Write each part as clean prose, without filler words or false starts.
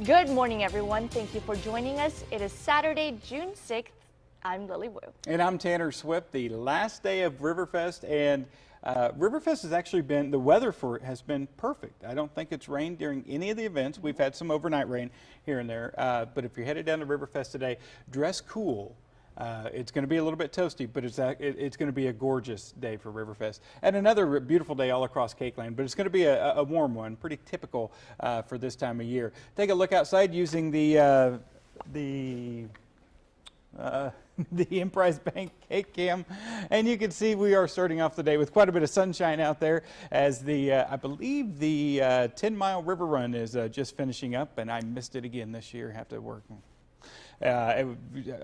Good morning, everyone. Thank you for joining us. It is Saturday, June 6th. I'm Lily Wu. And I'm Tanner Swift. The last day of Riverfest, and Riverfest has actually been, the weather for it has been perfect. I don't think it's rained during any of the events. We've had some overnight rain here and there, but if you're headed down to Riverfest today, dress cool. It's going to be a little bit toasty, but it's going to be a gorgeous day for Riverfest. And another beautiful day all across KAKE Land, but it's going to be a warm one, pretty typical for this time of year. Take a look outside using the Emprise Bank KAKE Cam, and you can see we are starting off the day with quite a bit of sunshine out there as the I believe the 10-mile river run is just finishing up, and I missed it again this year. Have to work.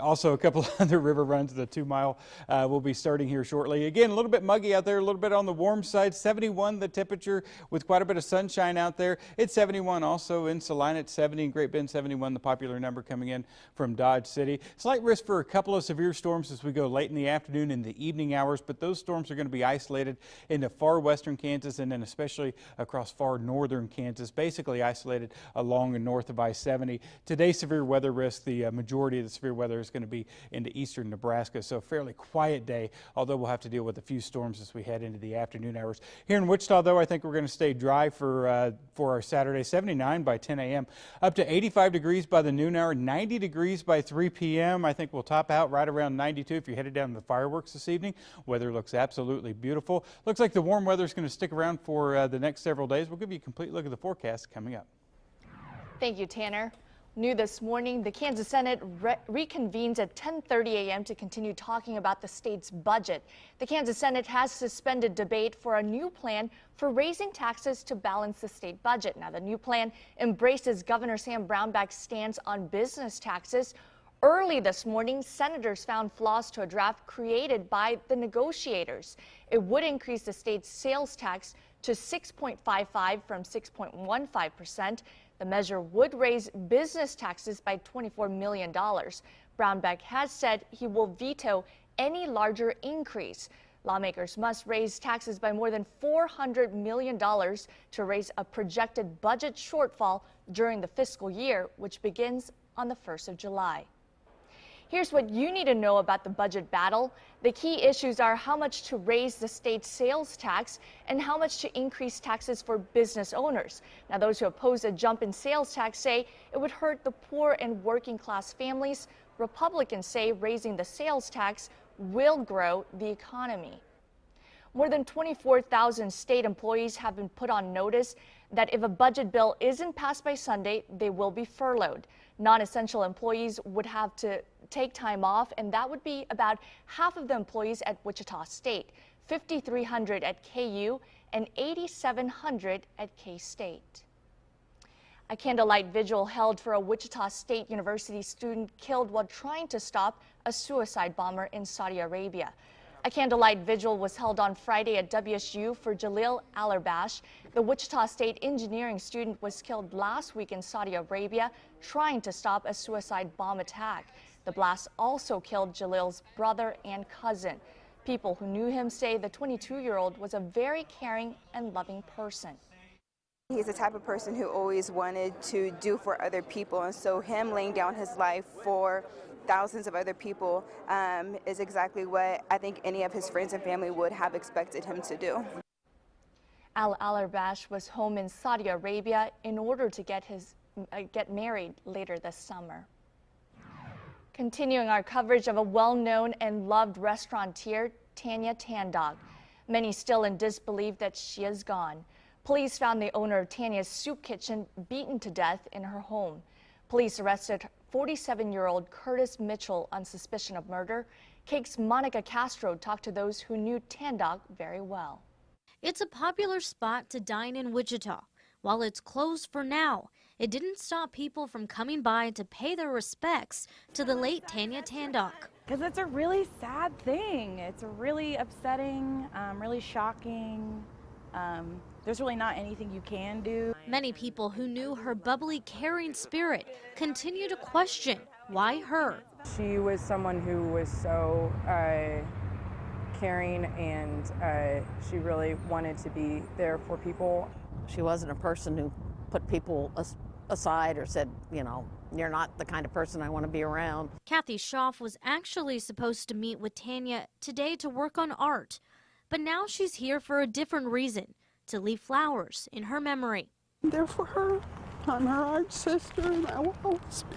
Also a couple other river runs. The 2-mile will be starting here shortly. Again, a little bit muggy out there, a little bit on the warm side. 71 the temperature with quite a bit of sunshine out there. It's 71 also in Salina at 70, in Great Bend 71, the popular number coming in from Dodge City. Slight risk for a couple of severe storms as we go late in the afternoon and the evening hours, but those storms are going to be isolated into far western Kansas and then especially across far northern Kansas, basically isolated along and north of I-70. Today's severe weather risk, the majority of the severe weather is going to be into eastern Nebraska, so a fairly quiet day, although we'll have to deal with a few storms as we head into the afternoon hours. Here in Wichita, though, I think we're going to stay dry for our Saturday. 79 by 10 a.m., up to 85 degrees by the noon hour, 90 degrees by 3 p.m. I think we'll top out right around 92 if you're headed down to the fireworks this evening. Weather looks absolutely beautiful. Looks like the warm weather is going to stick around for the next several days. We'll give you a complete look at the forecast coming up. Thank you, Tanner. New this morning, the Kansas Senate reconvenes at 10:30 a.m. to continue talking about the state's budget. The Kansas Senate has suspended debate for a new plan for raising taxes to balance the state budget. Now, the new plan embraces Governor Sam Brownback's stance on business taxes. Early this morning, senators found flaws to a draft created by the negotiators. It would increase the state's sales tax to 6.55% from 6.15%. The measure would raise business taxes by $24 million. Brownback has said he will veto any larger increase. Lawmakers must raise taxes by more than $400 million to raise a projected budget shortfall during the fiscal year, which begins on the 1st of July. Here's what you need to know about the budget battle. The key issues are how much to raise the state's sales tax and how much to increase taxes for business owners. Now, those who oppose a jump in sales tax say it would hurt the poor and working class families. Republicans say raising the sales tax will grow the economy. More than 24,000 state employees have been put on notice that if a budget bill isn't passed by Sunday, they will be furloughed. Non-essential employees would have to take time off, and that would be about half of the employees at Wichita State, 5,300 at KU, and 8,700 at K-State. A candlelight vigil held for a Wichita State University student killed while trying to stop a suicide bomber in Saudi Arabia. A candlelight vigil was held on Friday at WSU for Jalil Alarbash. The Wichita State engineering student was killed last week in Saudi Arabia trying to stop a suicide bomb attack. The blast also killed Jalil's brother and cousin. People who knew him say the 22-year-old was a very caring and loving person. He's the type of person who always wanted to do for other people, and so him laying down his life for thousands of other people is exactly what I think any of his friends and family would have expected him to do. Al-Alarbash was home in Saudi Arabia in order to get married later this summer. Continuing our coverage of a well-known and loved restaurateur, Tanya Tandog. Many still in disbelief that she is gone. Police found the owner of Tanya's soup kitchen beaten to death in her home. Police arrested 47-year-old Curtis Mitchell on suspicion of murder. KAKE's Monica Castro talked to those who knew Tandog very well. It's a popular spot to dine in Wichita. While it's closed for now, it didn't stop people from coming by to pay their respects to the late Tanya Tandog. Because it's a really sad thing. It's really upsetting, really shocking. There's really not anything you can do. Many people who knew her bubbly, caring spirit continue to question why her. She was someone who was so caring, and she really wanted to be there for people. She wasn't a person who put people aside or said, you know, you're not the kind of person I want to be around. Kathy Schaff was actually supposed to meet with Tanya today to work on art, but now she's here for a different reason, to leave flowers in her memory. I'm there for her. I'm her art sister, and I will always be.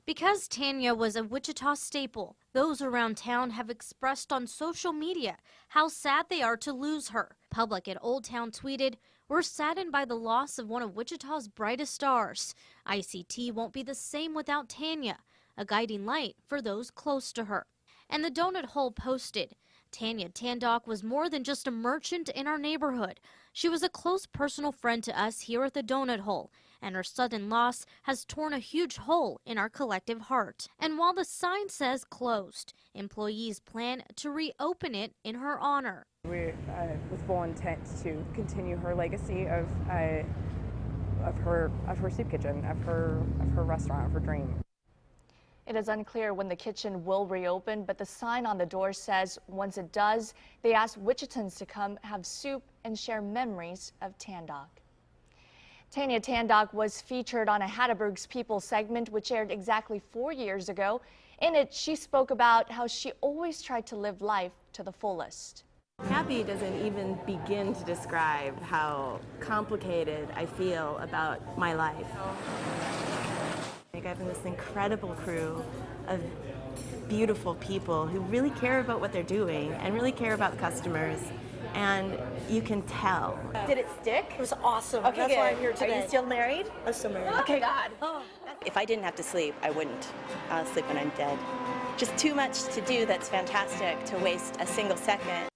Because Tanya was a Wichita staple, those around town have expressed on social media how sad they are to lose her. Public at Old Town tweeted, "We're saddened by the loss of one of Wichita's brightest stars. ICT won't be the same without Tanya, a guiding light for those close to her." And the Donut Hole posted, "Tanya Tandock was more than just a merchant in our neighborhood. She was a close personal friend to us here at the Donut Hole, and her sudden loss has torn a huge hole in our collective heart." And while the sign says closed, employees plan to reopen it in her honor. We, with full intent to continue her legacy of her soup kitchen, of her restaurant, of her dream. It is unclear when the kitchen will reopen, but the sign on the door says once it does, they ask Wichitans to come have soup and share memories of Tandock. Tanya Tandock was featured on a Hattiesburg's People segment, which aired exactly 4 years ago. In it, she spoke about how she always tried to live life to the fullest. Happy doesn't even begin to describe how complicated I feel about my life. I have this incredible crew of beautiful people who really care about what they're doing and really care about the customers, and you can tell. Did it stick? It was awesome. Okay, That's good. why I'm here today. Are you still married? I'm still married. Okay, God. If I didn't have to sleep, I wouldn't. I'll sleep when I'm dead. Just too much to do that's fantastic to waste a single second.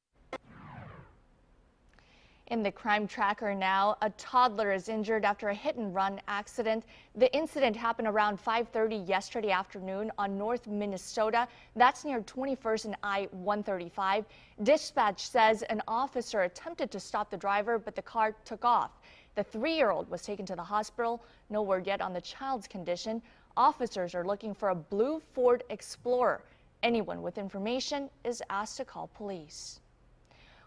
In the crime tracker now, a toddler is injured after a hit-and-run accident. The incident happened around 5:30 yesterday afternoon on North Minnesota. That's near 21st and I-135. Dispatch says an officer attempted to stop the driver, but the car took off. The 3-year-old was taken to the hospital. No word yet on the child's condition. Officers are looking for a blue Ford Explorer. Anyone with information is asked to call police.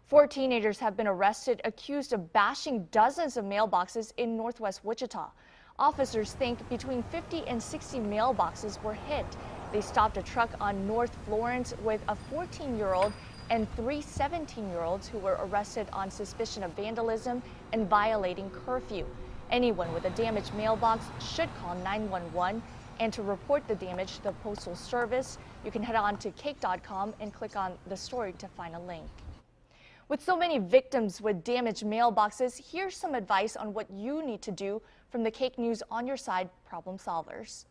4 teenagers have been arrested accused of bashing dozens of mailboxes in northwest Wichita. Officers think between 50 and 60 mailboxes were hit. They stopped a truck on North Florence with a 14-year-old and 3 17-year-olds who were arrested on suspicion of vandalism and violating curfew. Anyone with a damaged mailbox should call 911. And to report the damage to the Postal Service, you can head on to KAKE.com and click on the story to find a link. With so many victims with damaged mailboxes, here's some advice on what you need to do from the KAKE News On Your Side problem solvers.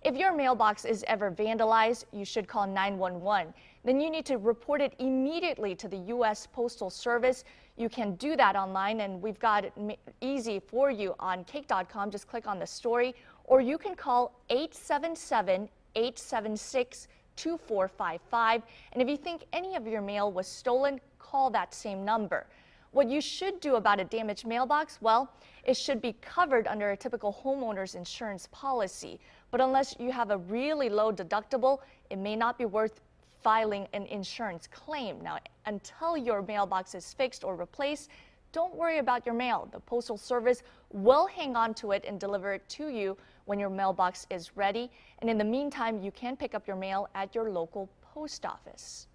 If your mailbox is ever vandalized, you should call 911. Then you need to report it immediately to the U.S. Postal Service. You can do that online, and we've got it easy for you on KAKE.com. Just click on the story, or you can call 877-876-2455. And if you think any of your mail was stolen, call that same number. What you should do about a damaged mailbox, well, it should be covered under a typical homeowner's insurance policy. But unless you have a really low deductible, it may not be worth filing an insurance claim. Now, until your mailbox is fixed or replaced, don't worry about your mail. The Postal Service will hang on to it and deliver it to you when your mailbox is ready. And in the meantime, you can pick up your mail at your local post office.